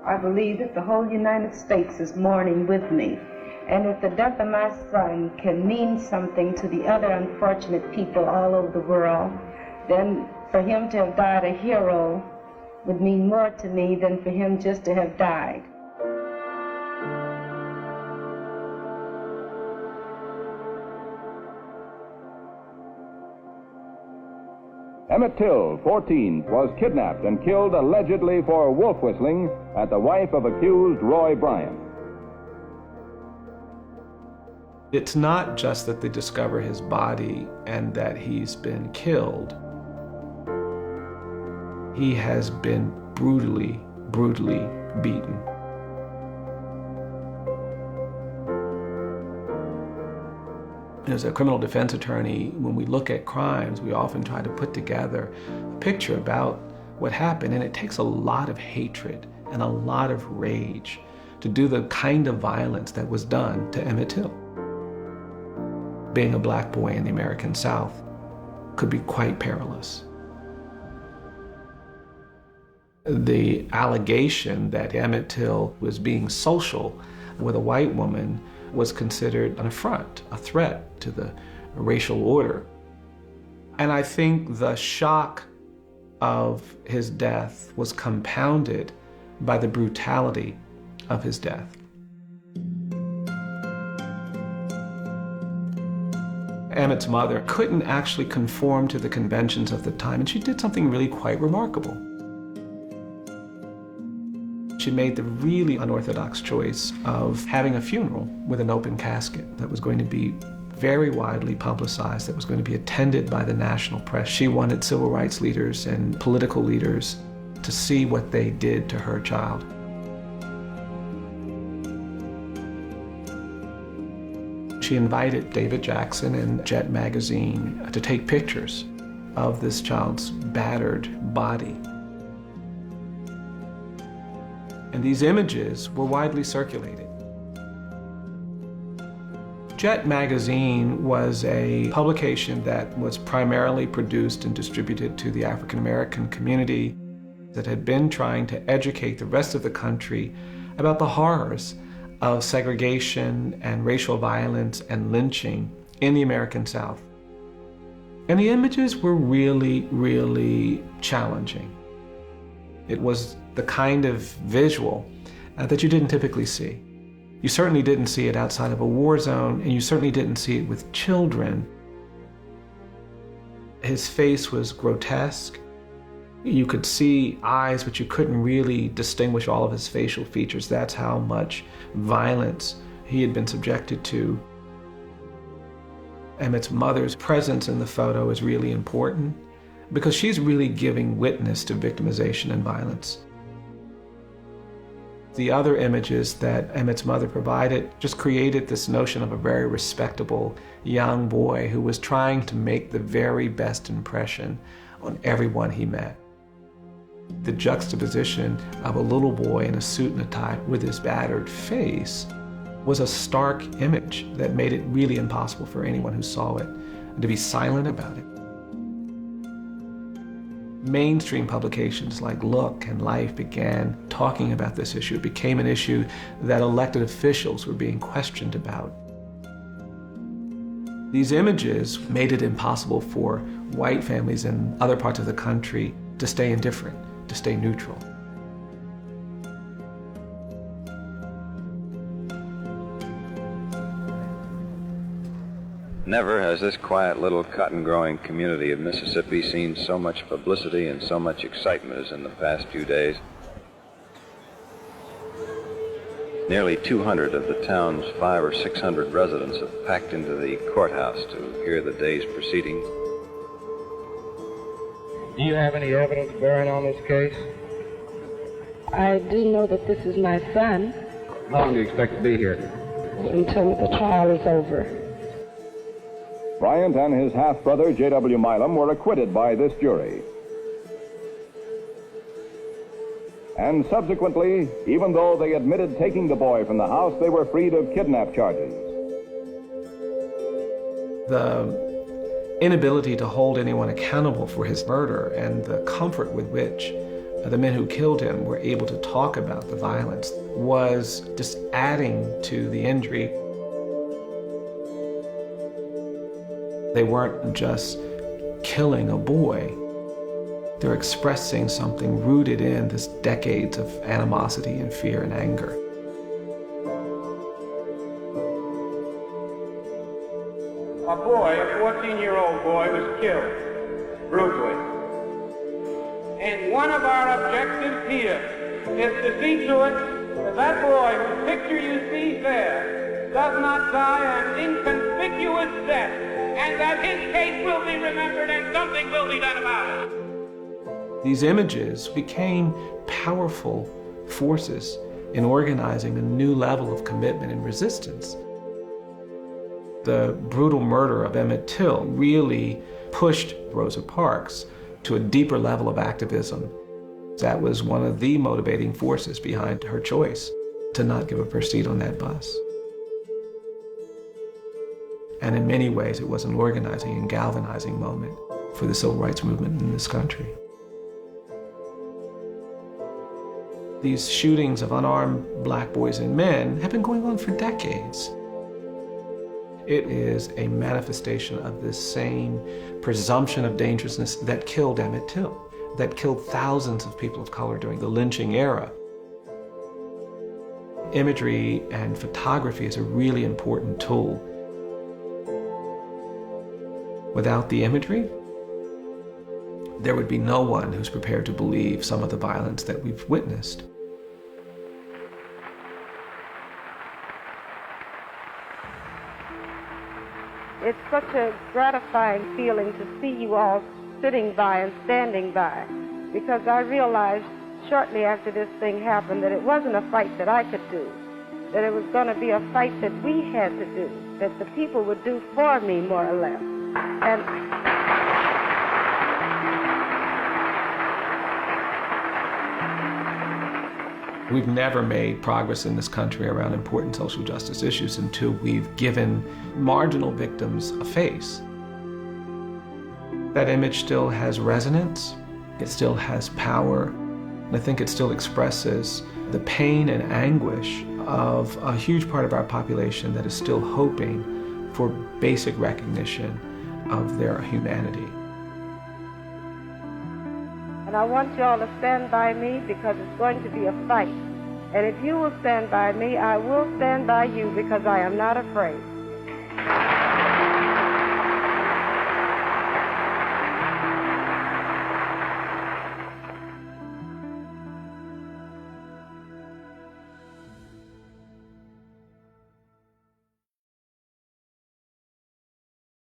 I believe that the whole United States is mourning with me. And if the death of my son can mean something to the other unfortunate people all over the world, then for him to have died a hero would mean more to me than for him just to have died. Emmett Till, 14, was kidnapped and killed allegedly for wolf whistling at the wife of accused Roy Bryant. It's not just that they discover his body and that he's been killed. He has been brutally, brutally beaten. As a criminal defense attorney, when we look at crimes, we often try to put together a picture about what happened, and it takes a lot of hatred and a lot of rage to do the kind of violence that was done to Emmett Till. Being a black boy in the American South could be quite perilous. The allegation that Emmett Till was being social with a white woman was considered an affront, a threat to the racial order. And I think the shock of his death was compounded by the brutality of his death. Emmett's mother couldn't actually conform to the conventions of the time, and she did something really quite remarkable. She made the really unorthodox choice of having a funeral with an open casket that was going to be very widely publicized, that was going to be attended by the national press. She wanted civil rights leaders and political leaders to see what they did to her child. She invited David Jackson and Jet magazine to take pictures of this child's battered body. And these images were widely circulated. Jet magazine was a publication that was primarily produced and distributed to the African American community that had been trying to educate the rest of the country about the horrors of segregation and racial violence and lynching in the American South. And the images were really, really challenging. It was the kind of visual that you didn't typically see. You certainly didn't see it outside of a war zone, and you certainly didn't see it with children. His face was grotesque. You could see eyes, but you couldn't really distinguish all of his facial features. That's how much violence he had been subjected to. Emmett's mother's presence in the photo is really important because she's really giving witness to victimization and violence. The other images that Emmett's mother provided just created this notion of a very respectable young boy who was trying to make the very best impression on everyone he met. The juxtaposition of a little boy in a suit and a tie with his battered face was a stark image that made it really impossible for anyone who saw it to be silent about it. Mainstream publications like Look and Life began talking about this issue. It became an issue that elected officials were being questioned about. These images made it impossible for white families in other parts of the country to stay indifferent, to stay neutral. Never has this quiet little cotton-growing community of Mississippi seen so much publicity and so much excitement as in the past few days. Nearly 200 of the town's 500 or 600 residents have packed into the courthouse to hear the day's proceedings. Do you have any evidence bearing on this case? I do know that this is my son. How long do you expect to be here? Until the trial is over. Bryant and his half-brother, J.W. Milam, were acquitted by this jury. And subsequently, even though they admitted taking the boy from the house, they were freed of kidnap charges. The inability to hold anyone accountable for his murder and the comfort with which the men who killed him were able to talk about the violence was just adding to the injury. They weren't just killing a boy. They're expressing something rooted in this decades of animosity and fear and anger. A boy, a 14-year-old boy, was killed brutally. And one of our objectives here is to see to it that that boy whose picture you see there does not die an inconspicuous death, and that his case will be remembered and something will be done about it. These images became powerful forces in organizing a new level of commitment and resistance. The brutal murder of Emmett Till really pushed Rosa Parks to a deeper level of activism. That was one of the motivating forces behind her choice to not give up her seat on that bus. And in many ways, it was an organizing and galvanizing moment for the civil rights movement in this country. These shootings of unarmed black boys and men have been going on for decades. It is a manifestation of this same presumption of dangerousness that killed Emmett Till, that killed thousands of people of color during the lynching era. Imagery and photography is a really important tool. Without the imagery, there would be no one who's prepared to believe some of the violence that we've witnessed. It's such a gratifying feeling to see you all sitting by and standing by, because I realized shortly after this thing happened that it wasn't a fight that I could do, that it was going to be a fight that we had to do, that the people would do for me, more or less. And we've never made progress in this country around important social justice issues until we've given marginal victims a face. That image still has resonance, it still has power, and I think it still expresses the pain and anguish of a huge part of our population that is still hoping for basic recognition of their humanity. And I want you all to stand by me because it's going to be a fight. And if you will stand by me, I will stand by you because I am not afraid.